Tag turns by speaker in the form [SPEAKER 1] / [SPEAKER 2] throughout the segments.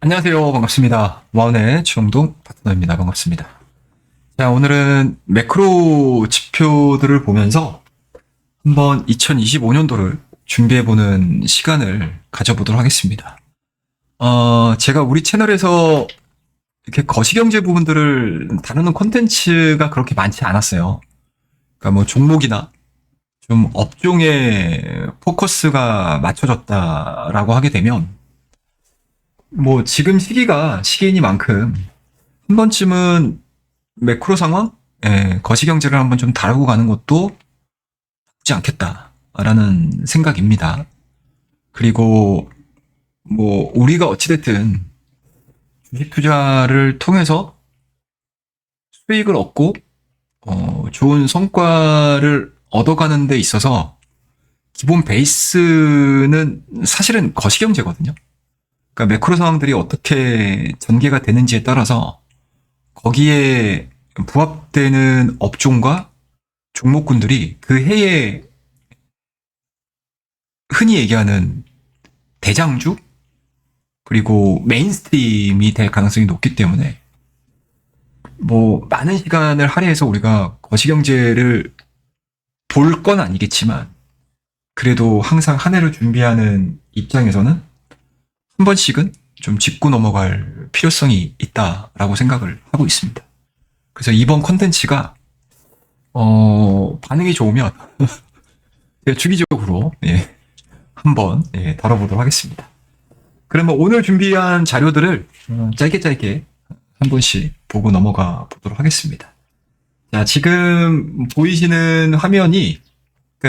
[SPEAKER 1] 안녕하세요. 반갑습니다. 와운의 주영동 파트너입니다. 반갑습니다. 자, 오늘은 매크로 지표들을 보면서 한번 2025년도를 준비해보는 시간을 가져보도록 하겠습니다. 제가 우리 채널에서 이렇게 거시경제 부분들을 다루는 콘텐츠가 그렇게 많지 않았어요. 그러니까 뭐 종목이나 좀 업종에 포커스가 맞춰졌다라고 하게 되면 뭐 지금 시기이니만큼 한 번쯤은 매크로 상황, 거시경제를 한번 좀 다루고 가는 것도 나쁘지 않겠다라는 생각입니다. 그리고 뭐 우리가 어찌됐든 주식 투자를 통해서 수익을 얻고 좋은 성과를 얻어가는 데 있어서 기본 베이스는 사실은 거시경제거든요. 그러니까 매크로 상황들이 어떻게 전개가 되는지에 따라서 거기에 부합되는 업종과 종목군들이 그 해에 흔히 얘기하는 대장주 그리고 메인스트림이 될 가능성이 높기 때문에 뭐 많은 시간을 할애해서 우리가 거시경제를 볼 건 아니겠지만 그래도 항상 한 해를 준비하는 입장에서는 한 번씩은 좀 짚고 넘어갈 필요성이 있다라고 생각을 하고 있습니다. 그래서 이번 컨텐츠가 반응이 좋으면 제가 주기적으로 한번 다뤄보도록 하겠습니다. 그러면 오늘 준비한 자료들을 짧게 한 번씩 보고 넘어가 보도록 하겠습니다. 자, 지금 보이시는 화면이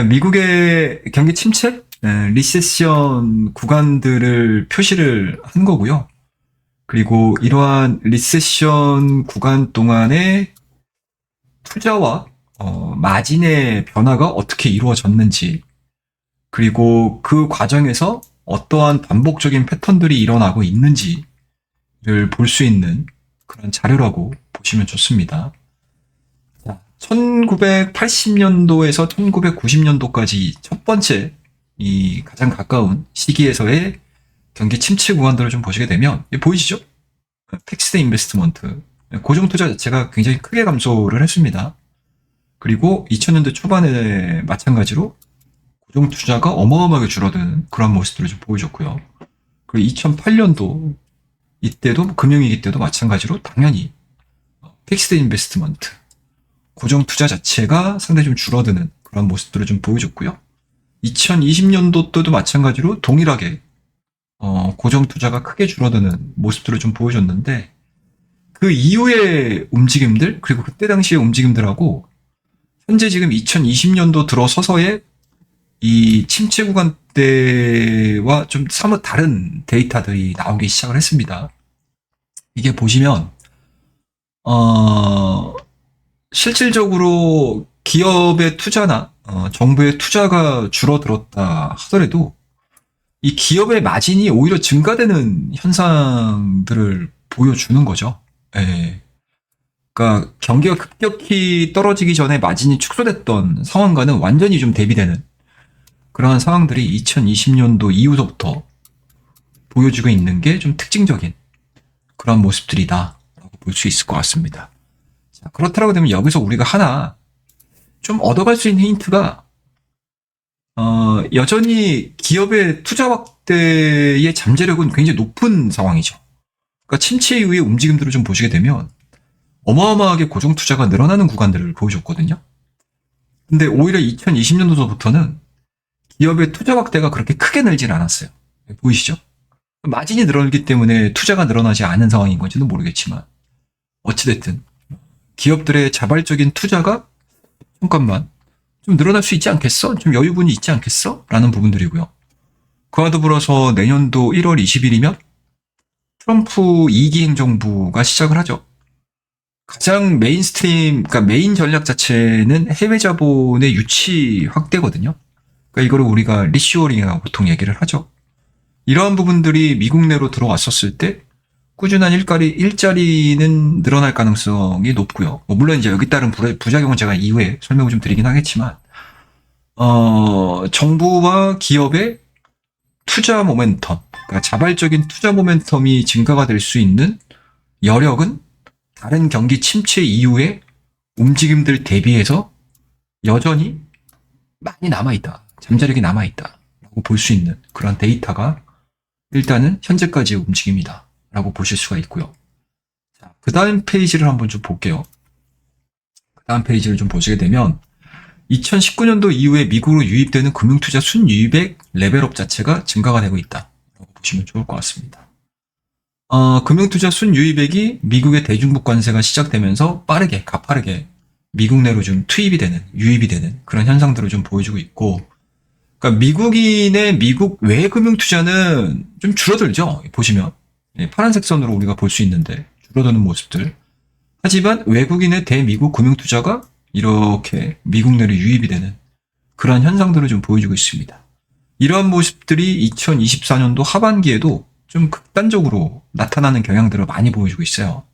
[SPEAKER 1] 미국의 경기 침체, 리세션 구간들을 표시를 한 거고요. 그리고 이러한 리세션 구간 동안의 투자와 마진의 변화가 어떻게 이루어졌는지, 그리고 그 과정에서 어떠한 반복적인 패턴들이 일어나고 있는지를 볼 수 있는 그런 자료라고 보시면 좋습니다. 1980년도에서 1990년도까지 첫 번째 이 가장 가까운 시기에서의 경기 침체 구간들을 좀 보시게 되면 보이시죠? 텍스트 인베스트먼트 고정 투자 자체가 굉장히 크게 감소를 했습니다. 그리고 2000년대 초반에 마찬가지로 고정 투자가 어마어마하게 줄어드는 그런 모습들을 좀 보여줬고요. 그리고 2008년도 이때도 금융위기 때도 마찬가지로 당연히 텍스트 인베스트먼트 고정 투자 자체가 상당히 좀 줄어드는 그런 모습들을 좀 보여줬고요. 2020년도 때도 마찬가지로 동일하게 고정 투자가 크게 줄어드는 모습들을 좀 보여줬는데 그 이후의 움직임들 그리고 그때 당시의 움직임들하고 현재 지금 2020년도 들어서서의 이 침체 구간 때와 좀 사뭇 다른 데이터들이 나오기 시작을 했습니다. 이게 보시면 실질적으로 기업의 투자나 정부의 투자가 줄어들었다 하더라도 이 기업의 마진이 오히려 증가되는 현상들을 보여주는 거죠. 예. 그러니까 경기가 급격히 떨어지기 전에 마진이 축소됐던 상황과는 완전히 좀 대비되는 그러한 상황들이 2020년도 이후부터 보여주고 있는 게 좀 특징적인 그런 모습들이다라고 볼 수 있을 것 같습니다. 자, 그렇다고 되면 여기서 우리가 하나 좀 얻어갈 수 있는 힌트가 여전히 기업의 투자 확대의 잠재력은 굉장히 높은 상황이죠. 그러니까 침체 이후의 움직임들을 좀 보시게 되면 어마어마하게 고정 투자가 늘어나는 구간들을 보여줬거든요. 근데 오히려 2020년도부터는 기업의 투자 확대가 그렇게 크게 늘진 않았어요. 보이시죠? 마진이 늘어나기 때문에 투자가 늘어나지 않은 상황인 건지는 모르겠지만 어찌됐든 기업들의 자발적인 투자가 잠깐만 좀 늘어날 수 있지 않겠어? 좀 여유분이 있지 않겠어? 라는 부분들이고요. 그와 더불어서 내년도 1월 20일이면 트럼프 2기 행정부가 시작을 하죠. 가장 메인스트림, 그러니까 메인 전략 자체는 해외 자본의 유치 확대거든요. 그러니까 이거를 우리가 리쇼어링이라고 보통 얘기를 하죠. 이러한 부분들이 미국 내로 들어왔었을 때 꾸준한 일자리는 늘어날 가능성이 높고요. 물론 이제 여기 따른 부작용은 제가 이후에 설명을 좀 드리긴 하겠지만, 정부와 기업의 투자 모멘텀, 그러니까 자발적인 투자 모멘텀이 증가가 될 수 있는 여력은 다른 경기 침체 이후의 움직임들 대비해서 여전히 많이 남아있다. 잠재력이 남아있다. 라고 볼 수 있는 그런 데이터가 일단은 현재까지의 움직임이다. 라고 보실 수가 있고요. 자, 그 다음 페이지를 한번 좀 볼게요. 그 다음 페이지를 좀 보시게 되면 2019년도 이후에 미국으로 유입되는 금융투자 순유입액 레벨업 자체가 증가가 되고 있다. 라고 보시면 좋을 것 같습니다. 금융투자 순유입액이 미국의 대중국 관세가 시작되면서 빠르게, 가파르게 미국 내로 좀 투입이 되는, 유입이 되는 그런 현상들을 좀 보여주고 있고, 그러니까 미국인의 미국 외 금융투자는 좀 줄어들죠. 보시면. 파란색 선으로 우리가 볼 수 있는데, 줄어드는 모습들. 하지만 외국인의 대미국 금융투자가 이렇게 미국 내로 유입이 되는 그런 현상들을 좀 보여주고 있습니다. 이러한 모습들이 2024년도 하반기에도 좀 극단적으로 나타나는 경향들을 많이 보여주고 있어요.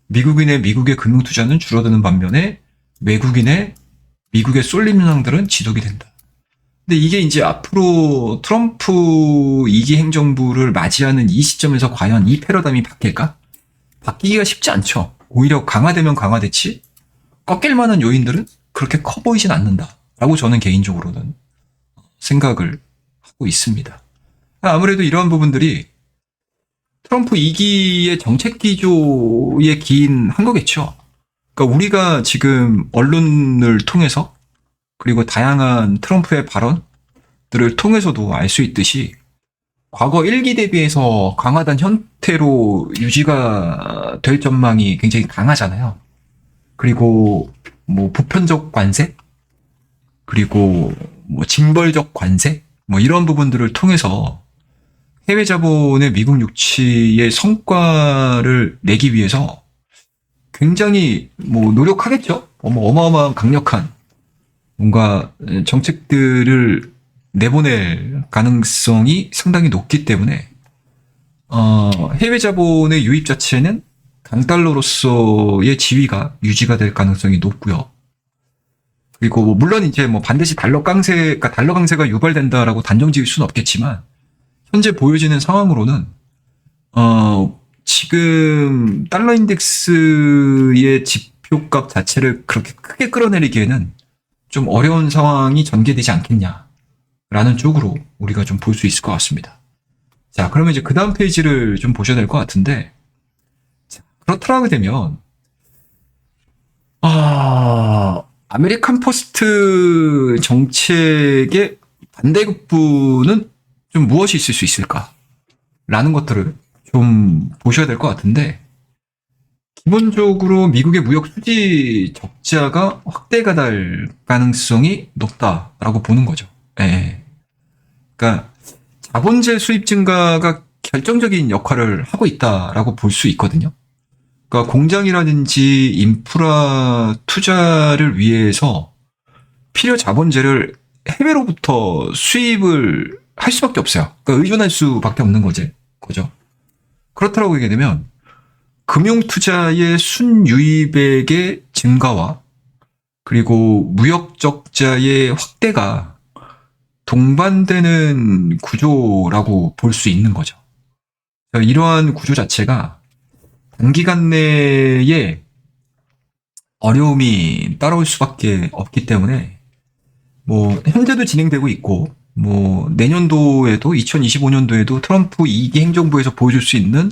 [SPEAKER 1] 미국인의 미국의 금융투자는 줄어드는 반면에 외국인의 미국의 쏠림 현상들은 지속이 된다. 근데 이게 이제 앞으로 트럼프 2기 행정부를 맞이하는 이 시점에서 과연 이 패러다임이 바뀔까? 바뀌기가 쉽지 않죠. 오히려 강화되면 강화됐지 꺾일 만한 요인들은 그렇게 커 보이진 않는다라고 저는 개인적으로는 생각을 하고 있습니다. 아무래도 이러한 부분들이 트럼프 2기의 정책 기조에 기인한 거겠죠. 그러니까 우리가 지금 언론을 통해서 그리고 다양한 트럼프의 발언들을 통해서도 알 수 있듯이 과거 1기 대비해서 강화된 형태로 유지가 될 전망이 굉장히 강하잖아요. 그리고 뭐 보편적 관세, 그리고 뭐 징벌적 관세, 뭐 이런 부분들을 통해서 해외 자본의 미국 유치의 성과를 내기 위해서 굉장히 뭐 노력하겠죠. 어마어마한 강력한 뭔가 정책들을 내보낼 가능성이 상당히 높기 때문에 해외 자본의 유입 자체는 강달러로서의 지위가 유지가 될 가능성이 높고요. 그리고 뭐 물론 이제 뭐 반드시 달러 강세가 유발된다라고 단정 지을 수는 없겠지만 현재 보여지는 상황으로는 지금 달러 인덱스의 지표값 자체를 그렇게 크게 끌어내리기에는 좀 어려운 상황이 전개되지 않겠냐라는 쪽으로 우리가 좀 볼 수 있을 것 같습니다. 자, 그러면 이제 그 다음 페이지를 좀 보셔야 될 것 같은데, 자, 그렇다고 되면 아메리칸 퍼스트 정책의 반대급부는 좀 무엇이 있을 수 있을까? 라는 것들을 좀 보셔야 될 것 같은데, 기본적으로 미국의 무역 수지 적자가 확대가 될 가능성이 높다라고 보는 거죠. 예. 그러니까 자본재 수입 증가가 결정적인 역할을 하고 있다라고 볼 수 있거든요. 그러니까 공장이라든지 인프라 투자를 위해서 필요 자본재를 해외로부터 수입을 할 수밖에 없어요. 그러니까 의존할 수밖에 없는 거죠. 그렇다고 하게 되면 금융투자의 순유입액의 증가와 그리고 무역 적자의 확대가 동반되는 구조라고 볼 수 있는 거죠. 이러한 구조 자체가 단기간 내에 어려움이 따라올 수밖에 없기 때문에 뭐 현재도 진행되고 있고 뭐 내년도에도 2025년도에도 트럼프 2기 행정부에서 보여줄 수 있는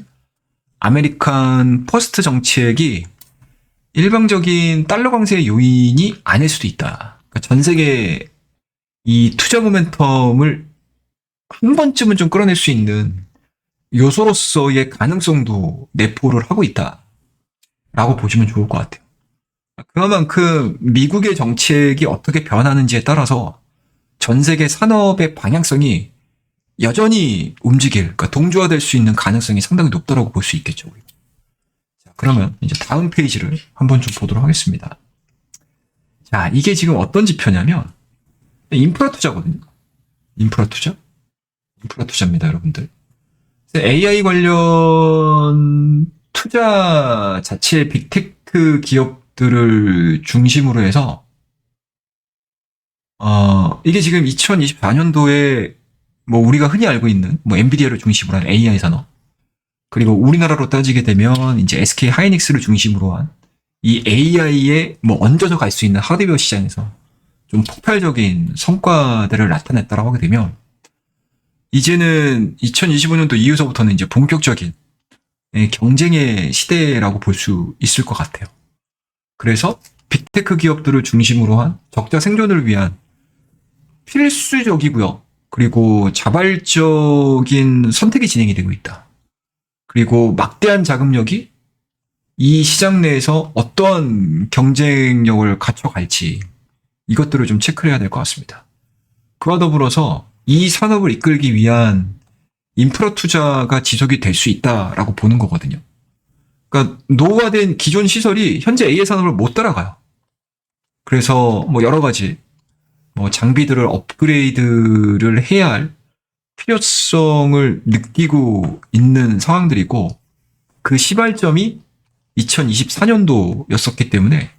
[SPEAKER 1] 아메리칸 퍼스트 정책이 일방적인 달러 강세의 요인이 아닐 수도 있다. 그러니까 전 세계 이 투자 모멘텀을 한 번쯤은 좀 끌어낼 수 있는 요소로서의 가능성도 내포를 하고 있다라고 보시면 좋을 것 같아요. 그만큼 미국의 정책이 어떻게 변하는지에 따라서 전 세계 산업의 방향성이 여전히 그러니까 동조화될 수 있는 가능성이 상당히 높다고 볼 수 있겠죠. 자, 그러면 이제 다음 페이지를 한번 좀 보도록 하겠습니다. 자, 이게 지금 어떤 지표냐면 인프라 투자거든요. 인프라 투자입니다, 여러분들. AI 관련 투자 자체의 빅테크 기업들을 중심으로 해서 이게 지금 2024년도에 뭐 우리가 흔히 알고 있는 뭐 엔비디아를 중심으로 한 AI 산업, 그리고 우리나라로 따지게 되면 이제 SK 하이닉스를 중심으로 한 이 AI에 뭐 얹어져 갈 수 있는 하드웨어 시장에서 좀 폭발적인 성과들을 나타냈다라고 하게 되면, 이제는 2025년도 이후서부터는 이제 본격적인 경쟁의 시대라고 볼 수 있을 것 같아요. 그래서 빅테크 기업들을 중심으로 한 적자 생존을 위한 필수적이고요. 그리고 자발적인 선택이 진행이 되고 있다. 그리고 막대한 자금력이 이 시장 내에서 어떠한 경쟁력을 갖춰갈지, 이것들을 좀 체크를 해야 될 것 같습니다. 그와 더불어서 이 산업을 이끌기 위한 인프라 투자가 지속이 될 수 있다라고 보는 거거든요. 그러니까 노후화된 기존 시설이 현재 AI 산업을 못 따라가요. 그래서 뭐 여러 가지 뭐 장비들을 업그레이드를 해야 할 필요성을 느끼고 있는 상황들이고, 그 시발점이 2024년도였었기 때문에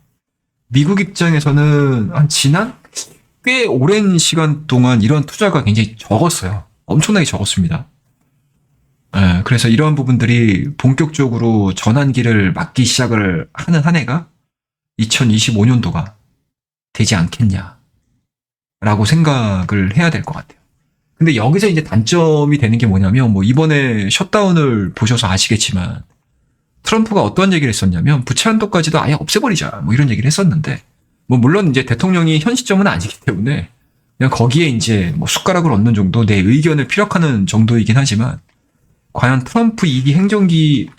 [SPEAKER 1] 미국 입장에서는 한 지난 꽤 오랜 시간 동안 이런 투자가 굉장히 적었어요. 엄청나게 적었습니다. 그래서 이러한 부분들이 본격적으로 전환기를 맞기 시작을 하는 한 해가 2025년도가 되지 않겠냐라고 생각을 해야 될 것 같아요. 근데 여기서 이제 단점이 되는 게 뭐냐면, 뭐 이번에 셧다운을 보셔서 아시겠지만 트럼프가 어떤 얘기를 했었냐면 부채 한도까지도 아예 없애버리자, 뭐 이런 얘기를 했었는데, 뭐 물론 이제 대통령이 현 시점은 아니기 때문에 그냥 거기에 이제 뭐 숟가락을 얹는 정도, 내 의견을 피력하는 정도이긴 하지만, 과연 트럼프 2기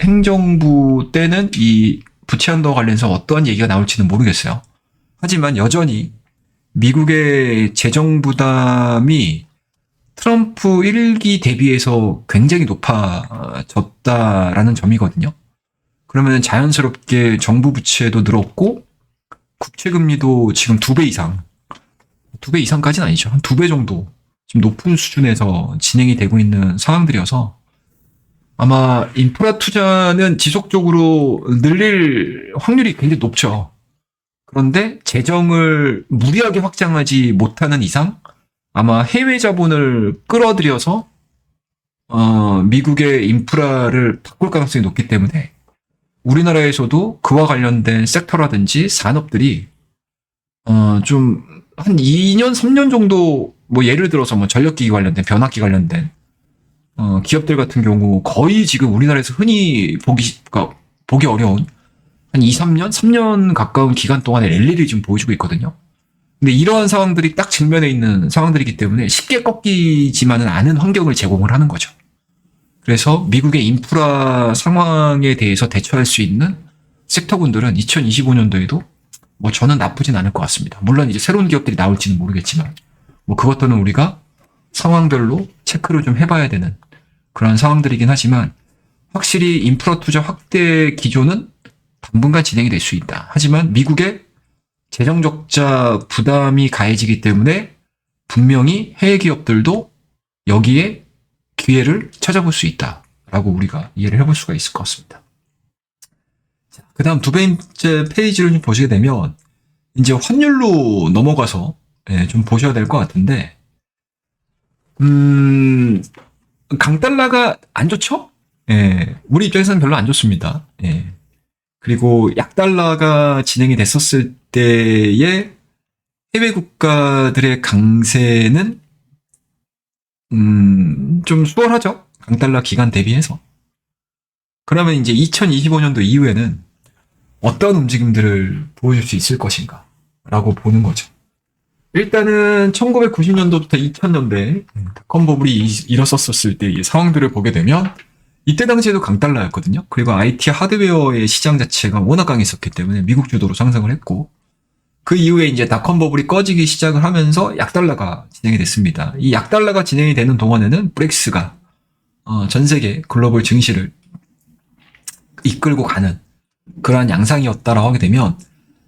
[SPEAKER 1] 행정부 때는 이 부채 한도와 관련해서 어떠한 얘기가 나올지는 모르겠어요. 하지만 여전히 미국의 재정 부담이 트럼프 1기 대비해서 굉장히 높아졌다라는 점이거든요. 그러면 자연스럽게 정부 부채도 늘었고 국채 금리도 지금 2배 이상까지는 아니죠. 한 2배 정도 지금 높은 수준에서 진행이 되고 있는 상황들이어서, 아마 인프라 투자는 지속적으로 늘릴 확률이 굉장히 높죠. 그런데 재정을 무리하게 확장하지 못하는 이상 아마 해외 자본을 끌어들여서 미국의 인프라를 바꿀 가능성이 높기 때문에 우리나라에서도 그와 관련된 섹터라든지 산업들이 좀 한 2년, 3년 정도, 뭐 예를 들어서 뭐 전력기기 관련된, 변압기 관련된 기업들 같은 경우 거의 지금 우리나라에서 흔히 보기 어려운 한 2, 3년, 3년 가까운 기간 동안에 랠리를 지금 보여주고 있거든요. 근데 이러한 상황들이 딱 직면에 있는 상황들이기 때문에 쉽게 꺾이지만은 않은 환경을 제공을 하는 거죠. 그래서 미국의 인프라 상황에 대해서 대처할 수 있는 섹터군들은 2025년도에도 뭐 저는 나쁘진 않을 것 같습니다. 물론 이제 새로운 기업들이 나올지는 모르겠지만, 뭐 그것들은 우리가 상황별로 체크를 좀 해봐야 되는 그런 상황들이긴 하지만, 확실히 인프라 투자 확대 기조는 당분간 진행이 될 수 있다. 하지만 미국의 재정 적자 부담이 가해지기 때문에 분명히 해외 기업들도 여기에 기회를 찾아볼 수 있다라고 우리가 이해를 해볼 수가 있을 것 같습니다. 그 다음 두 번째 페이지를 좀 보시게 되면 이제 환율로 넘어가서 좀 보셔야 될 것 같은데, 강달러가 안 좋죠? 우리 입장에서는 별로 안 좋습니다. 그리고 약달러가 진행이 됐었을 때의 해외 국가들의 강세는 좀 수월하죠? 강달러 기간 대비해서. 그러면 이제 2025년도 이후에는 어떤 움직임들을 보여줄 수 있을 것인가 라고 보는 거죠. 일단은 1990년도부터 2000년대 닷컴 버블이 일었었을 때 이 상황들을 보게 되면 이때 당시에도 강달러였거든요. 그리고 IT 하드웨어의 시장 자체가 워낙 강했었기 때문에 미국 주도로 상승을 했고, 그 이후에 이제 닷컴 버블이 꺼지기 시작을 하면서 약달러가 진행이 됐습니다. 이 약달러가 진행이 되는 동안에는 브렉스가 전 세계 글로벌 증시를 이끌고 가는 그러한 양상이었다라고 하게 되면,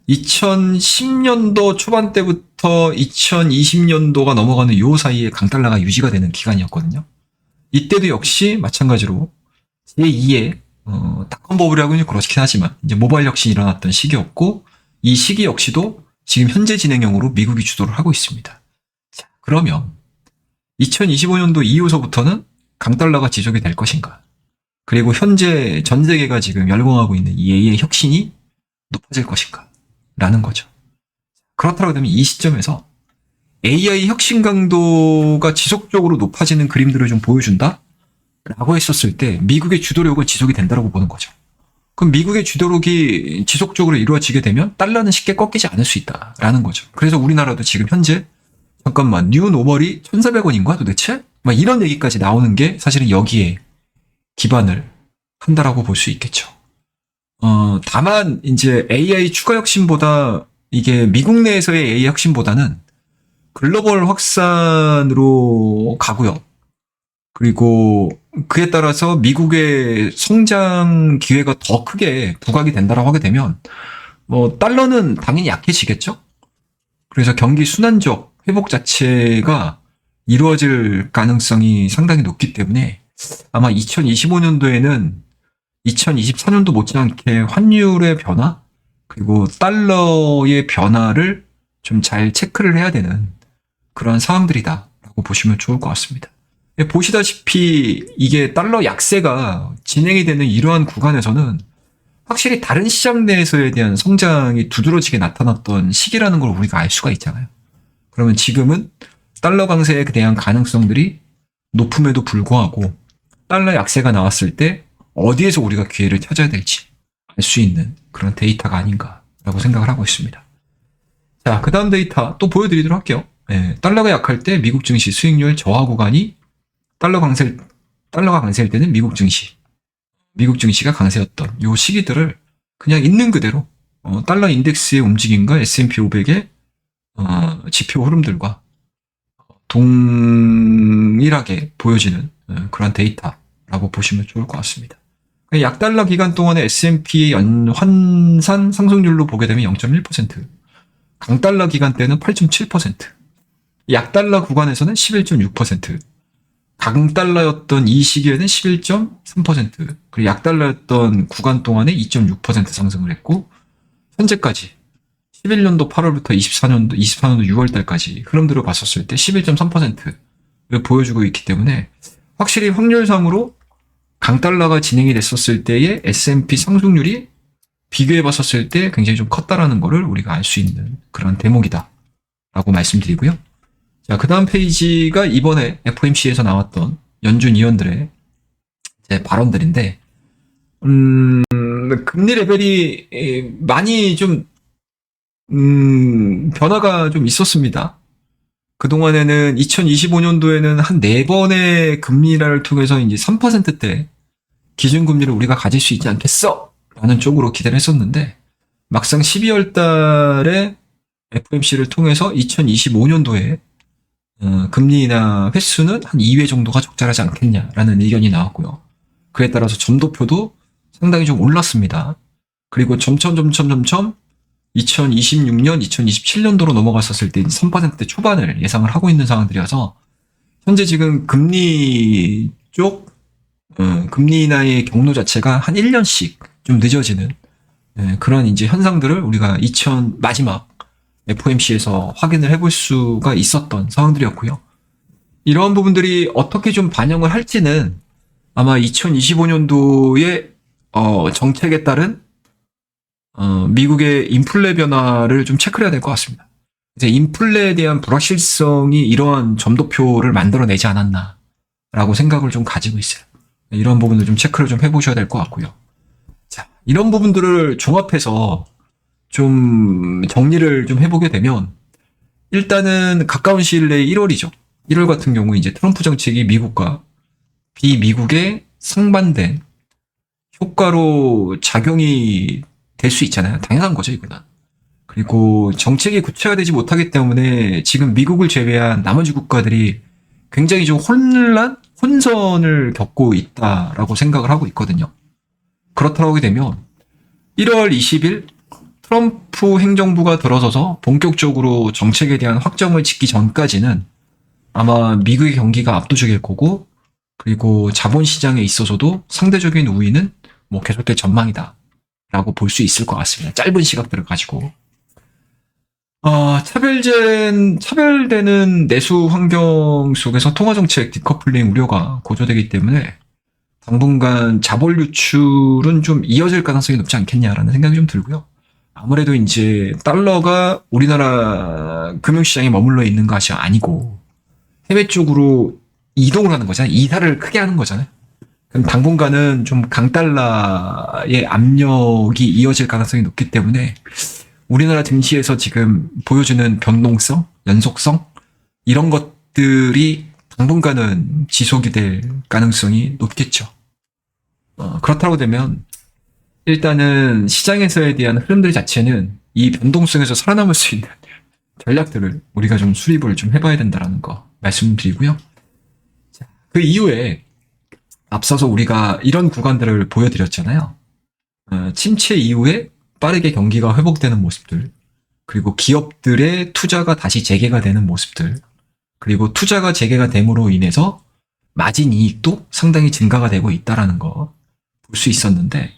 [SPEAKER 1] 2010년도 초반 때부터 2020년도가 넘어가는 요 사이에 강달러가 유지가 되는 기간이었거든요. 이때도 역시 마찬가지로 제2의 닷컴 버블이라고는 그렇긴 하지만 이제 모바일 혁신이 일어났던 시기였고, 이 시기 역시도 지금 현재 진행형으로 미국이 주도를 하고 있습니다. 자, 그러면 2025년도 이후서부터는 강달러가 지속이 될 것인가. 그리고 현재 전 세계가 지금 열광하고 있는 이 AI 혁신이 높아질 것인가. 라는 거죠. 그렇다고 되면 이 시점에서 AI 혁신 강도가 지속적으로 높아지는 그림들을 좀 보여준다? 라고 했었을 때 미국의 주도력은 지속이 된다고 보는 거죠. 그럼 미국의 주도력이 지속적으로 이루어지게 되면 달러는 쉽게 꺾이지 않을 수 있다라는 거죠. 그래서 우리나라도 지금 현재 잠깐만 뉴 노멀이 1,400원인가 도대체? 막 이런 얘기까지 나오는 게 사실은 여기에 기반을 한다라고 볼 수 있겠죠. 다만 이제 AI 추가 혁신보다 이게 미국 내에서의 AI 혁신보다는 글로벌 확산으로 가고요. 그리고 그에 따라서 미국의 성장 기회가 더 크게 부각이 된다라고 하게 되면 달러는 당연히 약해지겠죠. 그래서 경기 순환적 회복 자체가 이루어질 가능성이 상당히 높기 때문에 아마 2025년도에는 2024년도 못지않게 환율의 변화 그리고 달러의 변화를 좀 잘 체크를 해야 되는 그런 상황들이다라고 보시면 좋을 것 같습니다. 보시다시피 이게 달러 약세가 진행이 되는 이러한 구간에서는 확실히 다른 시장 내에서에 대한 성장이 두드러지게 나타났던 시기라는 걸 우리가 알 수가 있잖아요. 그러면 지금은 달러 강세에 대한 가능성들이 높음에도 불구하고 달러 약세가 나왔을 때 어디에서 우리가 기회를 찾아야 될지 알 수 있는 그런 데이터가 아닌가라고 생각을 하고 있습니다. 자, 그 다음 데이터 또 보여드리도록 할게요. 달러가 약할 때 미국 증시 수익률 저하 구간이 달러가 강세일 때는 미국 증시가 강세였던 요 시기들을 그냥 있는 그대로 달러 인덱스의 움직임과 S&P 500의 지표 흐름들과 동일하게 보여지는 그런 데이터라고 보시면 좋을 것 같습니다. 약달러 기간 동안의 S&P의 환산 상승률로 보게 되면 0.1%, 강달러 기간 때는 8.7%, 약달러 구간에서는 11.6%, 강달러였던 이 시기에는 11.3%, 그리고 약달러였던 구간 동안에 2.6% 상승을 했고, 현재까지 11년도 8월부터 24년도 6월달까지 흐름들을 봤었을 때 11.3%를 보여주고 있기 때문에 확실히 확률상으로 강달러가 진행이 됐었을 때의 S&P 상승률이 비교해 봤었을 때 굉장히 좀 컸다라는 거를 우리가 알 수 있는 그런 대목이다 라고 말씀드리고요. 자, 그 다음 페이지가 이번에 FOMC에서 나왔던 연준 위원들의 발언들인데, 금리 레벨이 많이 좀, 변화가 좀 있었습니다. 그동안에는 2025년도에는 한 4번의 금리를 통해서 이제 3%대 기준금리를 우리가 가질 수 있지 않겠어? 라는 쪽으로 기대를 했었는데, 막상 12월 달에 FOMC를 통해서 2025년도에 금리 인하 횟수는 한 2회 정도가 적절하지 않겠냐라는 의견이 나왔고요. 그에 따라서 점도표도 상당히 좀 올랐습니다. 그리고 점점 2026년, 2027년도로 넘어갔었을 때 3% 초반을 예상을 하고 있는 상황들이어서 현재 지금 금리 쪽 금리 인하의 경로 자체가 한 1년씩 좀 늦어지는 그런 이제 현상들을 우리가 마지막 FOMC에서 확인을 해볼 수가 있었던 상황들이었고요. 이러한 부분들이 어떻게 좀 반영을 할지는 아마 2025년도의 정책에 따른 미국의 인플레 변화를 좀 체크를 해야 될 것 같습니다. 이제 인플레에 대한 불확실성이 이러한 점도표를 만들어내지 않았나라고 생각을 좀 가지고 있어요. 이런 부분을 좀 체크를 좀 해보셔야 될 것 같고요. 자, 이런 부분들을 종합해서 좀 정리를 좀 해보게 되면 일단은 가까운 시일 내에 1월이죠. 1월 같은 경우 이제 트럼프 정책이 미국과 비미국에 상반된 효과로 작용이 될 수 있잖아요. 당연한 거죠, 이거는. 그리고 정책이 구체화되지 못하기 때문에 지금 미국을 제외한 나머지 국가들이 굉장히 좀 혼선을 겪고 있다라고 생각을 하고 있거든요. 그렇다고 하게 되면 1월 20일 트럼프 행정부가 들어서서 본격적으로 정책에 대한 확정을 짓기 전까지는 아마 미국의 경기가 압도적일 거고, 그리고 자본시장에 있어서도 상대적인 우위는 계속될 전망이다 라고 볼 수 있을 것 같습니다. 짧은 시각들을 가지고. 차별되는 내수 환경 속에서 통화정책 디커플링 우려가 고조되기 때문에 당분간 자본 유출은 좀 이어질 가능성이 높지 않겠냐라는 생각이 좀 들고요. 아무래도 이제 달러가 우리나라 금융시장에 머물러 있는 것이 아니고 해외 쪽으로 이동을 하는 거잖아요. 이사를 크게 하는 거잖아요. 그럼 당분간은 좀 강달러의 압력이 이어질 가능성이 높기 때문에 우리나라 증시에서 지금 보여주는 변동성, 연속성 이런 것들이 당분간은 지속이 될 가능성이 높겠죠. 그렇다고 되면 일단은 시장에서에 대한 흐름들 자체는 이 변동성에서 살아남을 수 있는 전략들을 우리가 좀 수립을 좀 해봐야 된다는 거 말씀드리고요. 자, 그 이후에 앞서서 우리가 이런 구간들을 보여드렸잖아요. 침체 이후에 빠르게 경기가 회복되는 모습들, 그리고 기업들의 투자가 다시 재개가 되는 모습들, 그리고 투자가 재개가 됨으로 인해서 마진 이익도 상당히 증가가 되고 있다라는 거 볼 수 있었는데,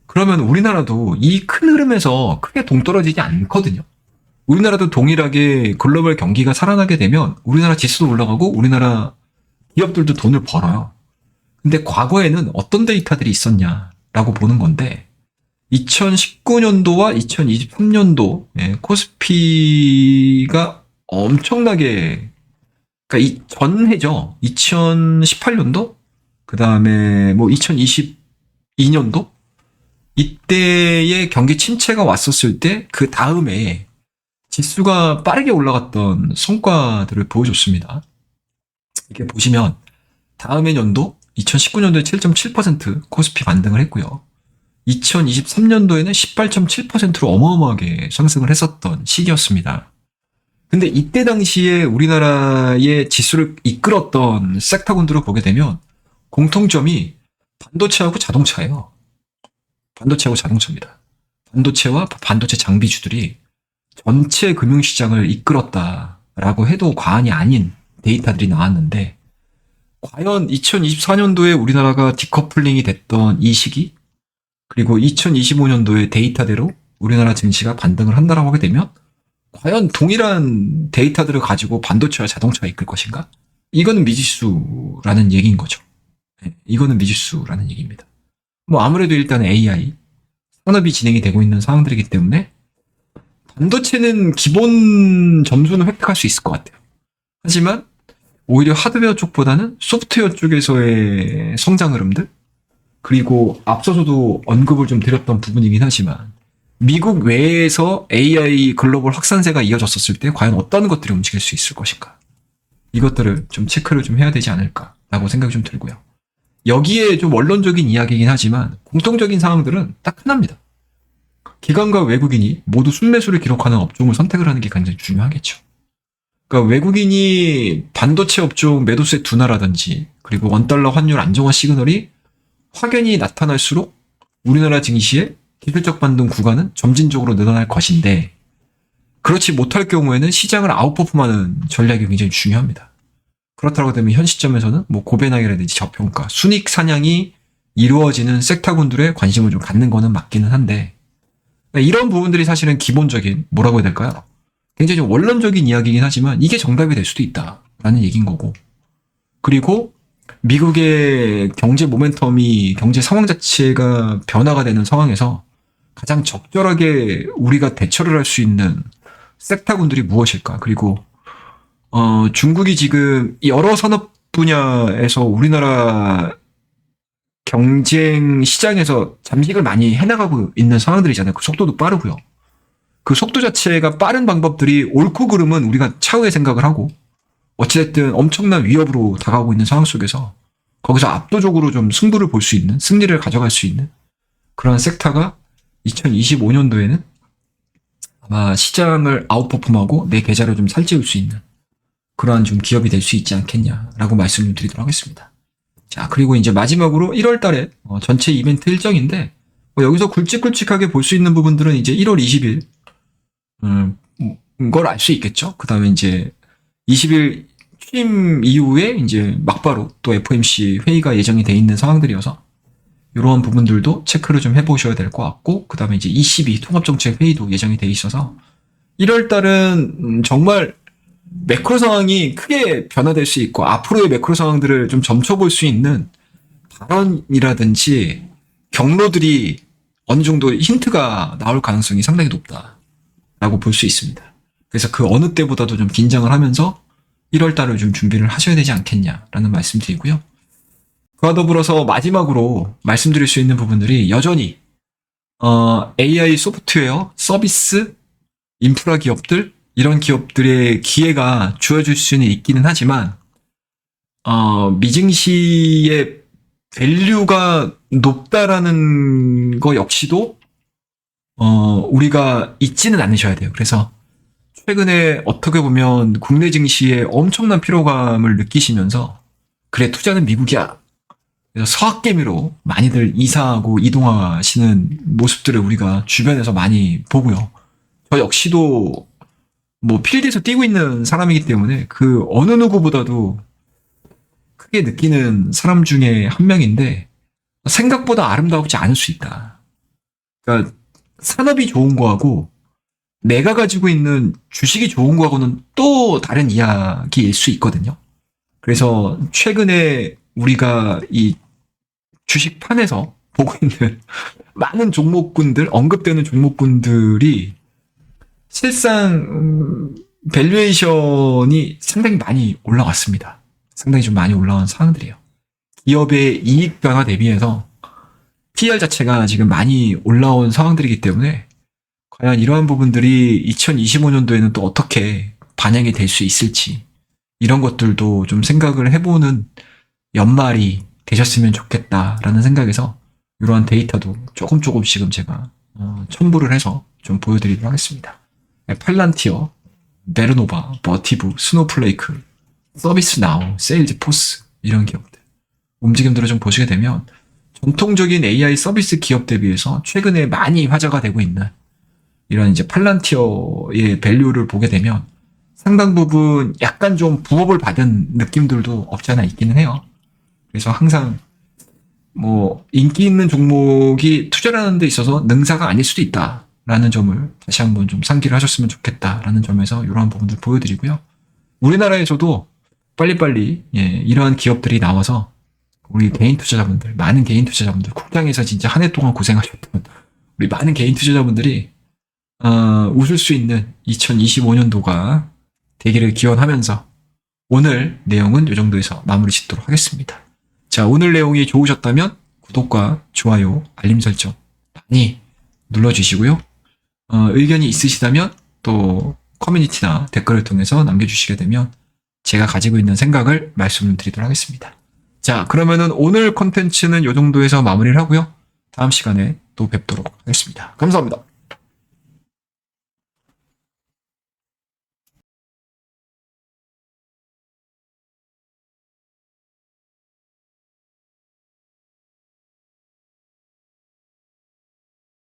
[SPEAKER 1] 그러면 우리나라도 이 큰 흐름에서 크게 동떨어지지 않거든요. 우리나라도 동일하게 글로벌 경기가 살아나게 되면 우리나라 지수도 올라가고 우리나라 기업들도 돈을 벌어요. 근데 과거에는 어떤 데이터들이 있었냐라고 보는 건데 2019년도와 2023년도 코스피가 엄청나게 그러니까 이 전해죠. 2018년도 그 다음에 뭐 2022년도 이때의 경기 침체가 왔었을 때 그 다음에 지수가 빠르게 올라갔던 성과들을 보여줬습니다. 이렇게 보시면 다음해 년도 2019년도에 7.7% 코스피 반등을 했고요. 2023년도에는 18.7%로 어마어마하게 상승을 했었던 시기였습니다. 근데 이때 당시에 우리나라의 지수를 이끌었던 섹터군들을 보게 되면 공통점이 반도체하고 자동차예요. 반도체하고 자동차입니다. 반도체와 반도체 장비주들이 전체 금융시장을 이끌었다라고 해도 과언이 아닌 데이터들이 나왔는데 과연 2024년도에 우리나라가 디커플링이 됐던 이 시기 그리고 2025년도에 데이터대로 우리나라 증시가 반등을 한다라고 하게 되면 과연 동일한 데이터들을 가지고 반도체와 자동차가 이끌 것인가? 이거는 미지수라는 얘기인 거죠. 이거는 미지수라는 얘기입니다. 뭐 아무래도 일단 AI 산업이 진행이 되고 있는 상황들이기 때문에 반도체는 기본 점수는 획득할 수 있을 것 같아요. 하지만 오히려 하드웨어 쪽보다는 소프트웨어 쪽에서의 성장 흐름들 그리고 앞서서도 언급을 좀 드렸던 부분이긴 하지만 미국 외에서 AI 글로벌 확산세가 이어졌었을 때 과연 어떤 것들이 움직일 수 있을 것인가 이것들을 좀 체크를 좀 해야 되지 않을까라고 생각이 좀 들고요. 여기에 좀 원론적인 이야기이긴 하지만 공통적인 상황들은 딱 하나입니다. 기관과 외국인이 모두 순매수를 기록하는 업종을 선택을 하는 게 굉장히 중요하겠죠. 그러니까 외국인이 반도체 업종 매도세 둔화라든지 그리고 원달러 환율 안정화 시그널이 확연히 나타날수록 우리나라 증시의 기술적 반등 구간은 점진적으로 늘어날 것인데 그렇지 못할 경우에는 시장을 아웃퍼폼하는 전략이 굉장히 중요합니다. 그렇다고 되면 현 시점에서는 뭐 고배낭이라든지 저평가, 순익 사냥이 이루어지는 섹터군들에 관심을 좀 갖는 거는 맞기는 한데 이런 부분들이 사실은 기본적인 뭐라고 해야 될까요? 굉장히 좀 원론적인 이야기이긴 하지만 이게 정답이 될 수도 있다라는 얘기인 거고 그리고 미국의 경제 모멘텀이 경제 상황 자체가 변화가 되는 상황에서 가장 적절하게 우리가 대처를 할 수 있는 섹터군들이 무엇일까? 그리고 중국이 지금 여러 산업 분야에서 우리나라 경쟁 시장에서 잠식을 많이 해나가고 있는 상황들이잖아요. 그 속도도 빠르고요. 그 속도 자체가 빠른 방법들이 옳고 그름은 우리가 차후에 생각을 하고 어찌됐든 엄청난 위협으로 다가오고 있는 상황 속에서 거기서 압도적으로 좀 승부를 볼 수 있는 승리를 가져갈 수 있는 그런 섹터가 2025년도에는 아마 시장을 아웃퍼폼하고 내 계좌를 좀 살찌울 수 있는 그러한 좀 기업이 될 수 있지 않겠냐라고 말씀을 드리도록 하겠습니다. 자, 그리고 이제 마지막으로 1월 달에 전체 이벤트 일정인데 여기서 굵직굵직하게 볼 수 있는 부분들은 이제 1월 20일 걸 알 수 있겠죠. 그 다음에 이제 20일 취임 이후에 이제 막바로 또 FOMC 회의가 예정이 돼 있는 상황들이어서 이러한 부분들도 체크를 좀 해보셔야 될 것 같고 그 다음에 이제 ECB 통합정책 회의도 예정이 돼 있어서 1월 달은 정말 매크로 상황이 크게 변화될 수 있고 앞으로의 매크로 상황들을 좀 점쳐볼 수 있는 발언이라든지 경로들이 어느 정도 힌트가 나올 가능성이 상당히 높다라고 볼 수 있습니다. 그래서 그 어느 때보다도 좀 긴장을 하면서 1월 달을 좀 준비를 하셔야 되지 않겠냐라는 말씀 드리고요. 그와 더불어서 마지막으로 말씀드릴 수 있는 부분들이 여전히 AI 소프트웨어, 서비스, 인프라 기업들 이런 기업들의 기회가 주어질 수는 있기는 하지만 미증시의 밸류가 높다라는 거 역시도 우리가 잊지는 않으셔야 돼요. 그래서 최근에 어떻게 보면 국내 증시에 엄청난 피로감을 느끼시면서 그래 투자는 미국이야. 그래서 서학개미로 많이들 이사하고 이동하시는 모습들을 우리가 주변에서 많이 보고요. 저 역시도 뭐 필드에서 뛰고 있는 사람이기 때문에 그 어느 누구보다도 크게 느끼는 사람 중에 한 명인데 생각보다 아름답지 않을 수 있다. 그러니까 산업이 좋은 거하고 내가 가지고 있는 주식이 좋은 거하고는 또 다른 이야기일 수 있거든요. 그래서 최근에 우리가 이 주식판에서 보고 있는 많은 종목군들, 언급되는 종목군들이 실상 밸류에이션이 상당히 많이 올라왔습니다. 상당히 좀 많이 올라온 상황들이에요. 기업의 이익 변화 대비해서 PR 자체가 지금 많이 올라온 상황들이기 때문에 과연 이러한 부분들이 2025년도에는 또 어떻게 반영이 될 수 있을지 이런 것들도 좀 생각을 해보는 연말이 되셨으면 좋겠다라는 생각에서 이러한 데이터도 조금씩은 제가 첨부를 해서 좀 보여드리도록 하겠습니다. 팔란티어, 베르노바, 버티브, 스노플레이크, 서비스나우, 세일즈포스 이런 기업들 움직임들을 좀 보시게 되면 전통적인 AI 서비스 기업 대비해서 최근에 많이 화제가 되고 있는 이런 이제 팔란티어의 밸류를 보게 되면 상당 부분 약간 좀 부업을 받은 느낌들도 없지 않아 있기는 해요. 그래서 항상 뭐 인기 있는 종목이 투자하는 데 있어서 능사가 아닐 수도 있다라는 점을 다시 한번 좀 상기를 하셨으면 좋겠다라는 점에서 이러한 부분들 보여드리고요. 우리나라에서도 빨리빨리 이러한 기업들이 나와서 우리 개인 투자자분들, 많은 개인 투자자분들, 국장에서 진짜 한 해 동안 고생하셨던 우리 많은 개인 투자자분들이 웃을 수 있는 2025년도가 되기를 기원하면서 오늘 내용은 이 정도에서 마무리 짓도록 하겠습니다. 자, 오늘 내용이 좋으셨다면 구독과 좋아요, 알림 설정 많이 눌러주시고요. 의견이 있으시다면 또 커뮤니티나 댓글을 통해서 남겨주시게 되면 제가 가지고 있는 생각을 말씀드리도록 하겠습니다. 자, 그러면은 오늘 컨텐츠는 이 정도에서 마무리를 하고요. 다음 시간에 또 뵙도록 하겠습니다. 감사합니다.